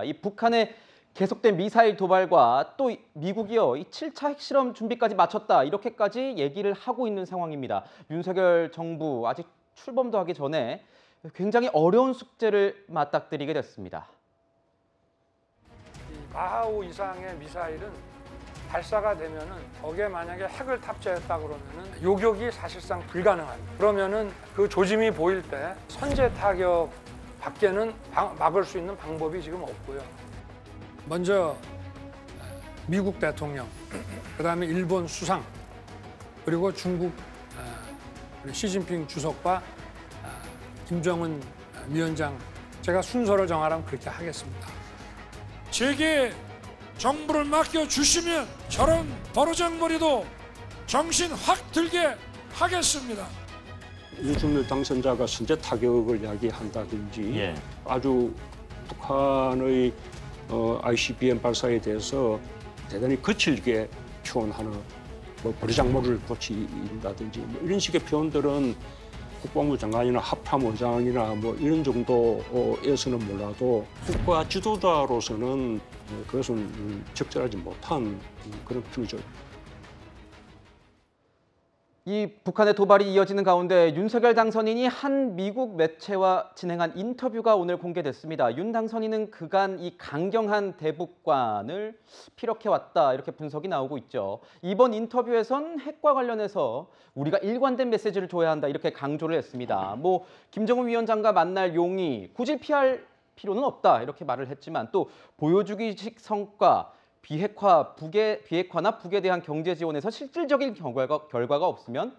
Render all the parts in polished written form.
이 북한의 계속된 미사일 도발과 또 미국이요, 이 7차 핵실험 준비까지 마쳤다 이렇게까지 얘기를 하고 있는 상황입니다. 윤석열 정부 아직 출범도 하기 전에 굉장히 어려운 숙제를 맞닥뜨리게 됐습니다. 마하우 이상의 미사일은 발사가 되면은 거기에 만약에 핵을 탑재했다 그러면은 요격이 사실상 불가능합니다. 그러면은 그 조짐이 보일 때 선제 타격 밖에는 막을 수 있는 방법이 지금 없고요. 먼저 미국 대통령, 그다음에 일본 수상, 그리고 중국 시진핑 주석과 김정은 위원장, 제가 순서를 정하라면 그렇게 하겠습니다. 제게 정부를 맡겨주시면 저런 버르장머리도 정신 확 들게 하겠습니다. 윤석열 당선자가 선제 타격을 이야기한다든지 아주 북한의 ICBM 발사에 대해서 대단히 거칠게 표현하는 버르장머리를 고친다든지 이런 식의 표현들은 국방부 장관이나 합참 원장이나 이런 정도에서는 몰라도 국가 지도자로서는 그것은 적절하지 못한 그런 표현이죠. 이 북한의 도발이 이어지는 가운데 윤석열 당선인이 한 미국 매체와 진행한 인터뷰가 오늘 공개됐습니다. 윤 당선인은 그간 이 강경한 대북관을 피력해왔다 이렇게 분석이 나오고 있죠. 이번 인터뷰에선 핵과 관련해서 우리가 일관된 메시지를 줘야 한다 이렇게 강조를 했습니다. 김정은 위원장과 만날 용의 굳이 피할 필요는 없다 이렇게 말을 했지만 또 보여주기식 성과 비핵화나 북에 대한 경제 지원에서 실질적인 결과가 없으면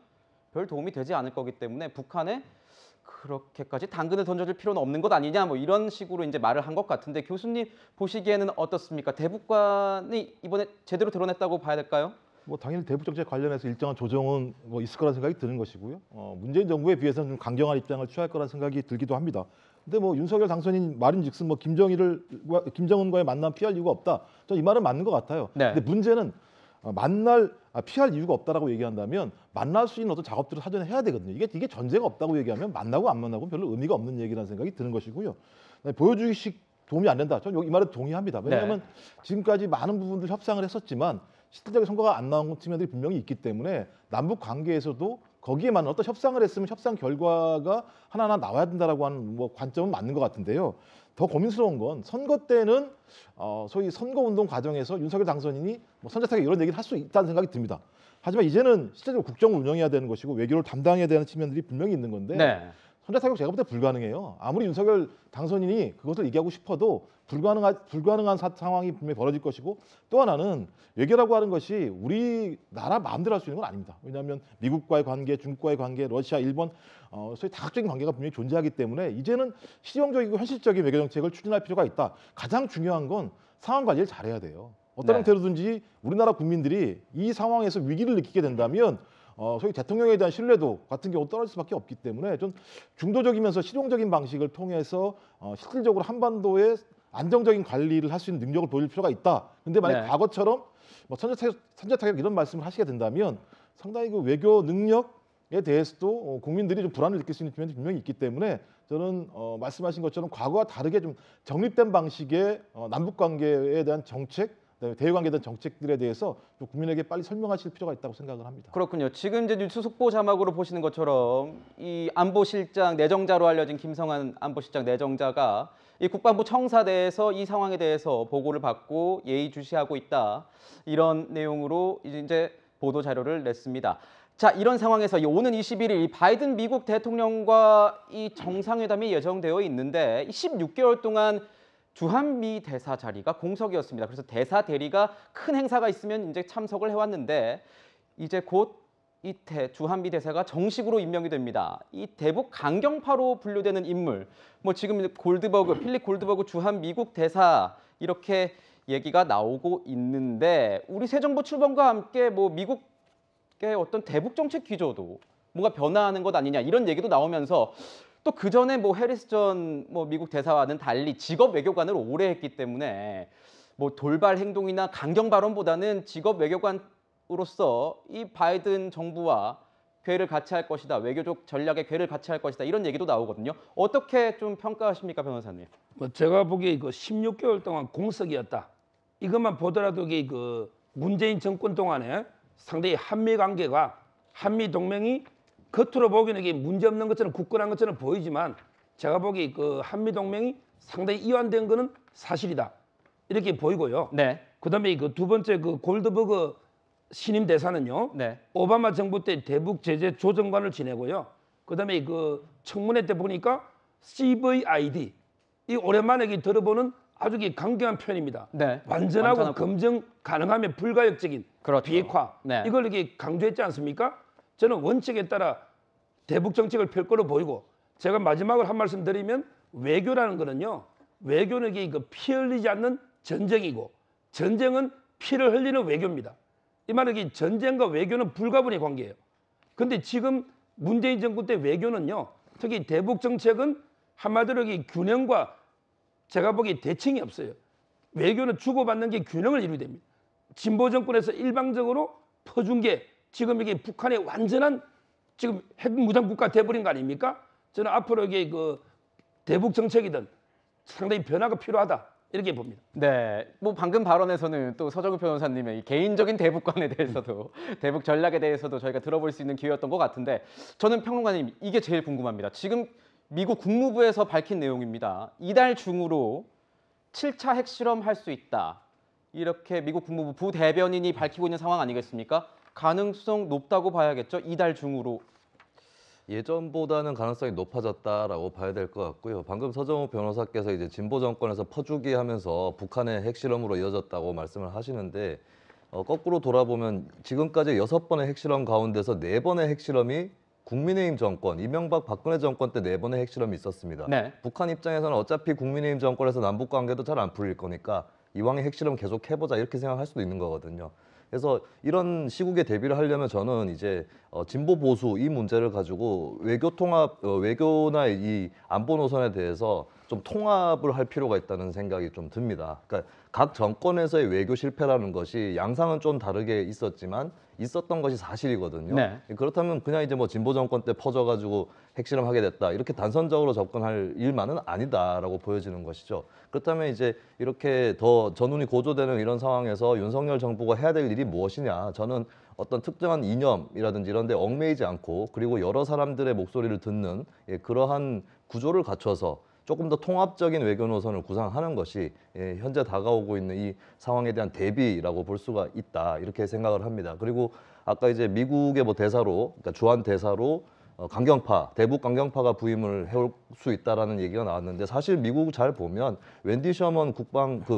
별 도움이 되지 않을 거기 때문에 북한에 그렇게까지 당근을 던져줄 필요는 없는 것 아니냐 이런 식으로 이제 말을 한 것 같은데 교수님 보시기에는 어떻습니까? 대북관이 이번에 제대로 드러냈다고 봐야 될까요? 당연히 대북 정책 관련해서 일정한 조정은 있을 거라는 생각이 드는 것이고요. 문재인 정부에 비해서는 좀 강경한 입장을 취할 거라는 생각이 들기도 합니다. 근데 윤석열 당선인 말인즉슨 김정은과의 만남 피할 이유가 없다. 저는 이 말은 맞는 것 같아요. 네. 근데 문제는 피할 이유가 없다라고 얘기한다면 만날 수 있는 어떤 작업들을 사전에 해야 되거든요. 이게 전제가 없다고 얘기하면 만나고 안 만나고 별로 의미가 없는 얘기라는 생각이 드는 것이고요. 보여주기식 도움이 안 된다. 저는 이 말에 동의합니다. 왜냐하면 지금까지 많은 부분들 협상을 했었지만 실질적인 성과가 안 나온 측면들이 분명히 있기 때문에 남북 관계에서도 거기에 맞는 어떤 협상을 했으면 협상 결과가 하나하나 나와야 된다라고 하는 관점은 맞는 것 같은데요. 더 고민스러운 건 선거 때는 소위 선거운동 과정에서 윤석열 당선인이 선제 타격 이런 얘기를 할 수 있다는 생각이 듭니다. 하지만 이제는 실제적으로 국정을 운영해야 되는 것이고 외교를 담당해야 되는 측면들이 분명히 있는 건데 선제 타격 제가 볼 때 불가능해요. 아무리 윤석열 당선인이 그것을 얘기하고 싶어도 불가능한 상황이 분명히 벌어질 것이고 또 하나는 외교라고 하는 것이 우리나라 마음대로 할 수 있는 건 아닙니다. 왜냐하면 미국과의 관계, 중국과의 관계, 러시아, 일본 소위 다각적인 관계가 분명히 존재하기 때문에 이제는 실용적이고 현실적인 외교 정책을 추진할 필요가 있다. 가장 중요한 건 상황 관리를 잘해야 돼요. 어떤 형태로든지 우리나라 국민들이 이 상황에서 위기를 느끼게 된다면 소위 대통령에 대한 신뢰도 같은 경우 떨어질 수밖에 없기 때문에 좀 중도적이면서 실용적인 방식을 통해서 실질적으로 한반도의 안정적인 관리를 할 수 있는 능력을 보여줄 필요가 있다. 근데 만약 과거처럼 선제 타격 이런 말씀을 하시게 된다면 상당히 그 외교 능력에 대해서도 국민들이 좀 불안을 느낄 수 있는 측면이 분명히 있기 때문에 저는 말씀하신 것처럼 과거와 다르게 좀 정립된 방식의 남북 관계에 대한 정책, 대외 관계에 대한 정책들에 대해서 국민에게 빨리 설명하실 필요가 있다고 생각을 합니다. 그렇군요. 지금 이제 뉴스 속보 자막으로 보시는 것처럼 이 안보실장 내정자로 알려진 김성한 안보실장 내정자가 이 국방부 청사대에서 이 상황에 대해서 보고를 받고 예의주시하고 있다. 이런 내용으로 이제 보도 자료를 냈습니다. 자, 이런 상황에서 오는 21일 이 바이든 미국 대통령과 이 정상회담이 예정되어 있는데 16개월 동안 주한미 대사 자리가 공석이었습니다. 그래서 대사 대리가 큰 행사가 있으면 이제 참석을 해왔는데 이제 곧 이 주한미 대사가 정식으로 임명이 됩니다. 이 대북 강경파로 분류되는 인물, 지금 필립 골드버그 주한 미국 대사 이렇게 얘기가 나오고 있는데 우리 새 정부 출범과 함께 미국의 어떤 대북 정책 기조도 뭔가 변화하는 것 아니냐 이런 얘기도 나오면서 또 그 전에 해리스 전 미국 대사와는 달리 직업 외교관을 오래 했기 때문에 돌발 행동이나 강경 발언보다는 직업 외교관으로서 이 바이든 정부와 궤를 같이 할 것이다. 외교적 전략의 궤를 같이 할 것이다. 이런 얘기도 나오거든요. 어떻게 좀 평가하십니까, 변호사님? 뭐 제가 보기에 그 16개월 동안 공석이었다. 이것만 보더라도 이게 그 문재인 정권 동안에 상당히 한미 관계가 한미 동맹이 겉으로 보기에는 이게 문제 없는 것처럼 굳건한 것처럼 보이지만 제가 보기에 그 한미 동맹이 상당히 이완된 거는 사실이다. 이렇게 보이고요. 네. 그다음에 그 두 번째 그 골드버그 신임 대사는요. 네. 오바마 정부 때 대북 제재 조정관을 지내고요. 그다음에 그 청문회 때 보니까 CVID 이 오랜만에 들어보는 아주 강경한 표현입니다. 네. 완전하고 완전하고. 검증 가능하면 불가역적인 그렇죠. 비핵화 네. 이걸 이렇게 강조했지 않습니까? 저는 원칙에 따라 대북 정책을 펼 거로 보이고 제가 마지막으로 한 말씀 드리면 외교라는 거는요. 외교는 이게 피 흘리지 않는 전쟁이고 전쟁은 피를 흘리는 외교입니다. 이 말은 이게 전쟁과 외교는 불가분의 관계예요. 그런데 지금 문재인 정부 때 외교는요. 특히 대북 정책은 한마디로 이 균형과 제가 보기에 대칭이 없어요. 외교는 주고받는 게 균형을 이루어야 됩니다. 진보 정권에서 일방적으로 퍼준 게 지금 이게 북한의 완전한 지금 핵 무장 국가 돼버린 거 아닙니까? 저는 앞으로 이게 그 대북 정책이든 상당히 변화가 필요하다 이렇게 봅니다. 네, 뭐 방금 발언에서는 또 서정우 변호사님의 이 개인적인 대북관에 대해서도 대북 전략에 대해서도 저희가 들어볼 수 있는 기회였던 것 같은데 저는 평론가님 이게 제일 궁금합니다. 지금 미국 국무부에서 밝힌 내용입니다. 이달 중으로 7차 핵실험 할 수 있다. 이렇게 미국 국무부 부대변인이 밝히고 있는 상황 아니겠습니까? 가능성 높다고 봐야겠죠. 이달 중으로. 예전보다는 가능성이 높아졌다라고 봐야 될 것 같고요. 방금 서정우 변호사께서 이제 진보 정권에서 퍼주기 하면서 북한의 핵실험으로 이어졌다고 말씀을 하시는데 거꾸로 돌아보면 지금까지 6번의 핵실험 가운데서 4번의 핵실험이 국민의힘 정권, 이명박 박근혜 정권 때 4번의 핵실험이 있었습니다. 네. 북한 입장에서는 어차피 국민의힘 정권에서 남북 관계도 잘 안 풀릴 거니까 이왕에 핵실험 계속 해보자 이렇게 생각할 수도 있는 거거든요. 그래서 이런 시국에 대비를 하려면 저는 이제 진보 보수 이 문제를 가지고 외교 통합, 외교나 이 안보 노선에 대해서 좀 통합을 할 필요가 있다는 생각이 좀 듭니다. 그러니까 각 정권에서의 외교 실패라는 것이 양상은 좀 다르게 있었지만 있었던 것이 사실이거든요. 네. 그렇다면 그냥 이제 뭐 진보 정권 때 퍼져가지고 핵실험하게 됐다 이렇게 단선적으로 접근할 일만은 아니다라고 보여지는 것이죠. 그렇다면 이제 이렇게 더 전운이 고조되는 이런 상황에서 윤석열 정부가 해야 될 일이 무엇이냐? 저는 어떤 특정한 이념이라든지 이런 데 얽매이지 않고 그리고 여러 사람들의 목소리를 듣는 그러한 구조를 갖춰서 조금 더 통합적인 외교 노선을 구상하는 것이 현재 다가오고 있는 이 상황에 대한 대비라고 볼 수가 있다 이렇게 생각을 합니다. 그리고 아까 이제 미국의 뭐 대사로, 그러니까 주한 대사로 강경파, 대북 강경파가 부임을 해올 수 있다라는 얘기가 나왔는데 사실 미국 잘 보면 웬디 셔먼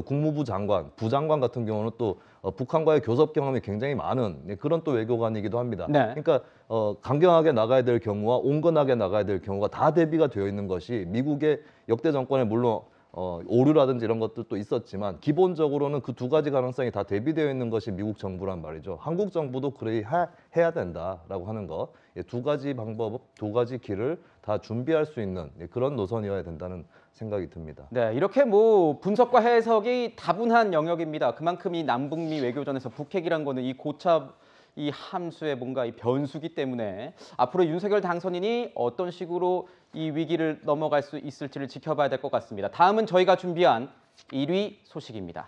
국무부 장관, 부장관 같은 경우는 또 북한과의 교섭 경험이 굉장히 많은 그런 또 외교관이기도 합니다. 네. 그러니까 강경하게 나가야 될 경우와 온건하게 나가야 될 경우가 다 대비가 되어 있는 것이 미국의 역대 정권에 물론 오류라든지 이런 것들도 있었지만 기본적으로는 그 두 가지 가능성이 다 대비되어 있는 것이 미국 정부란 말이죠. 한국 정부도 그래 해야 된다라고 하는 것. 두 가지 방법, 두 가지 길을 다 준비할 수 있는 그런 노선이어야 된다는 생각이 듭니다. 네, 이렇게 뭐 분석과 해석이 다분한 영역입니다. 그만큼 이 남북미 외교전에서 북핵이란 거는 이 고차 이 함수의 뭔가 이 변수기 때문에 앞으로 윤석열 당선인이 어떤 식으로 이 위기를 넘어갈 수 있을지를 지켜봐야 될 것 같습니다. 다음은 저희가 준비한 1위 소식입니다.